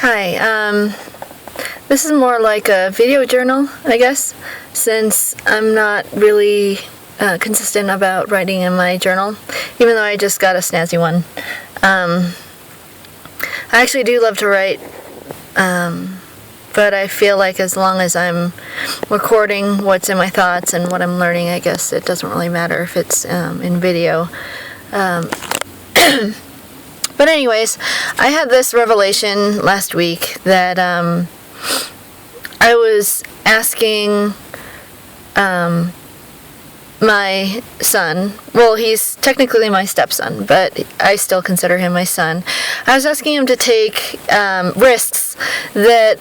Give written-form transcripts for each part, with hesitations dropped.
Hi, this is more like a video journal, I guess, since I'm not really consistent about writing in my journal, even though I just got a snazzy one. I actually do love to write, but I feel like as long as I'm recording what's in my thoughts and what I'm learning, I guess it doesn't really matter if it's in video. But anyways, I had this revelation last week that I was asking my son, well, he's technically my stepson, but I still consider him my son. I was asking him to take risks that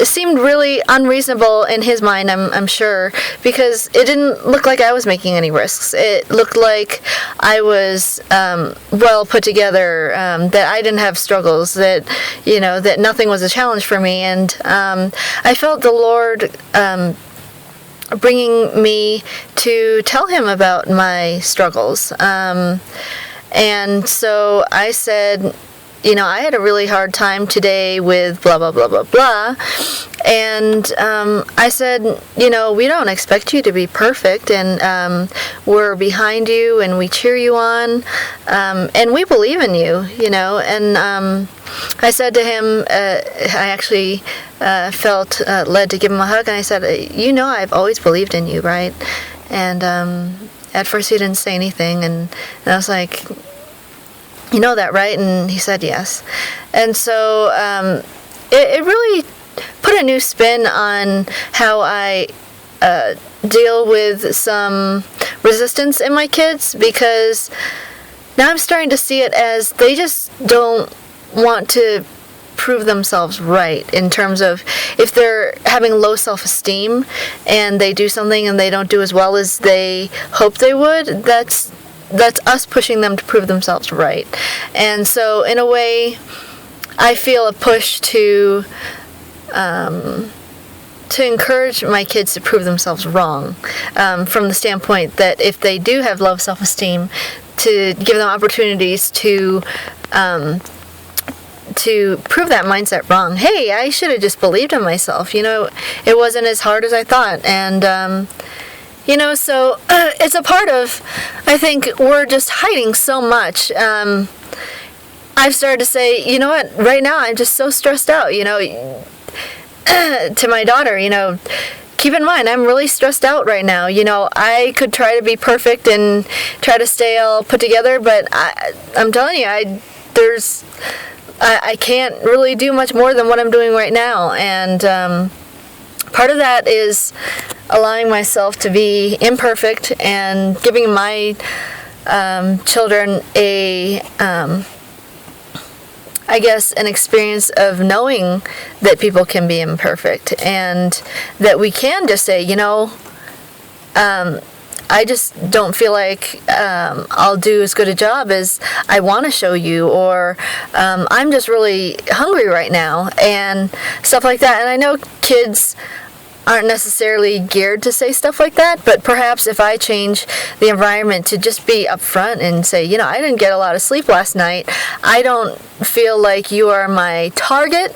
seemed really unreasonable in his mind, I'm sure, because it didn't look like I was making any risks. It looked like I was well put together, that I didn't have struggles, that that nothing was a challenge for me, and I felt the Lord bringing me to tell him about my struggles, and so I said, I had a really hard time today with blah, blah, blah, blah, blah. And I said, we don't expect you to be perfect, and we're behind you, and we cheer you on, and we believe in you, And I said to him, I actually felt led to give him a hug, and I said, I've always believed in you, right? And at first he didn't say anything, and I was like, you know that, right? And he said yes. And so it really put a new spin on how I deal with some resistance in my kids, because now I'm starting to see it as they just don't want to prove themselves right, in terms of if they're having low self-esteem and they do something and they don't do as well as they hope they would, that's us pushing them to prove themselves right. And so in a way, I feel a push to encourage my kids to prove themselves wrong, from the standpoint that if they do have low self-esteem, to give them opportunities to prove that mindset wrong. Hey, I should have just believed in myself. It wasn't as hard as I thought. And so it's a part of, I think, we're just hiding so much. I've started to say, you know what, right now I'm just so stressed out, to my daughter, keep in mind, I'm really stressed out right now. I could try to be perfect and try to stay all put together, but I'm telling you, I can't really do much more than what I'm doing right now. And part of that is allowing myself to be imperfect and giving my children an experience of knowing that people can be imperfect, and that we can just say, I just don't feel like I'll do as good a job as I want to show you, or I'm just really hungry right now, and stuff like that. And I know kids aren't necessarily geared to say stuff like that, but perhaps if I change the environment to just be upfront and say, I didn't get a lot of sleep last night, I don't feel like you are my target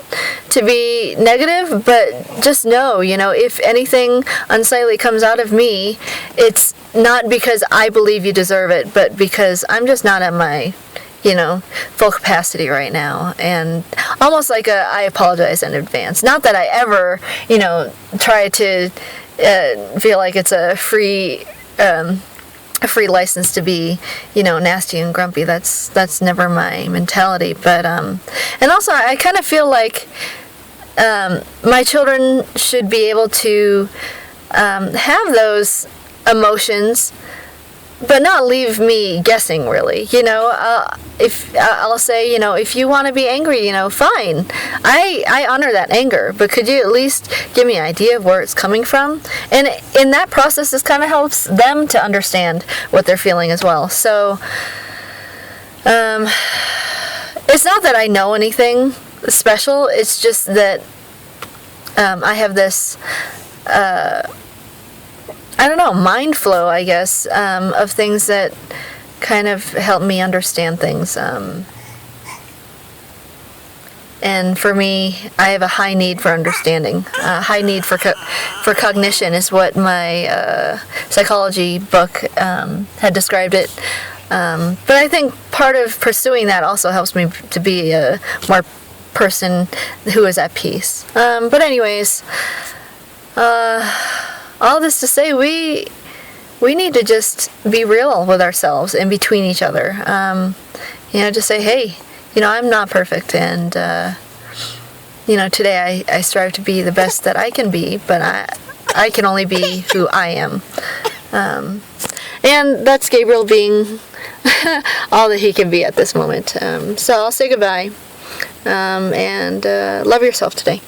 to be negative, but just know, if anything unsightly comes out of me, it's not because I believe you deserve it, but because I'm just not at my full capacity right now. And almost like I apologize in advance. Not that I ever, try to feel like it's a free license to be, nasty and grumpy. That's never my mentality. But and also I kind of feel like my children should be able to have those emotions, but not leave me guessing, really. If I'll say, if you want to be angry, fine. I honor that anger, but could you at least give me an idea of where it's coming from? And in that process, this kind of helps them to understand what they're feeling as well. So, it's not that I know anything special. It's just that I have this mind flow, I guess, of things that kind of help me understand things. And for me, I have a high need for understanding. High need for cognition is what my psychology book had described it. But I think part of pursuing that also helps me to be a more person who is at peace. But anyways, all this to say, we need to just be real with ourselves and between each other. Just say, hey, I'm not perfect, and today I strive to be the best that I can be, but I can only be who I am. And that's Gabriel being all that he can be at this moment. So I'll say goodbye, and love yourself today.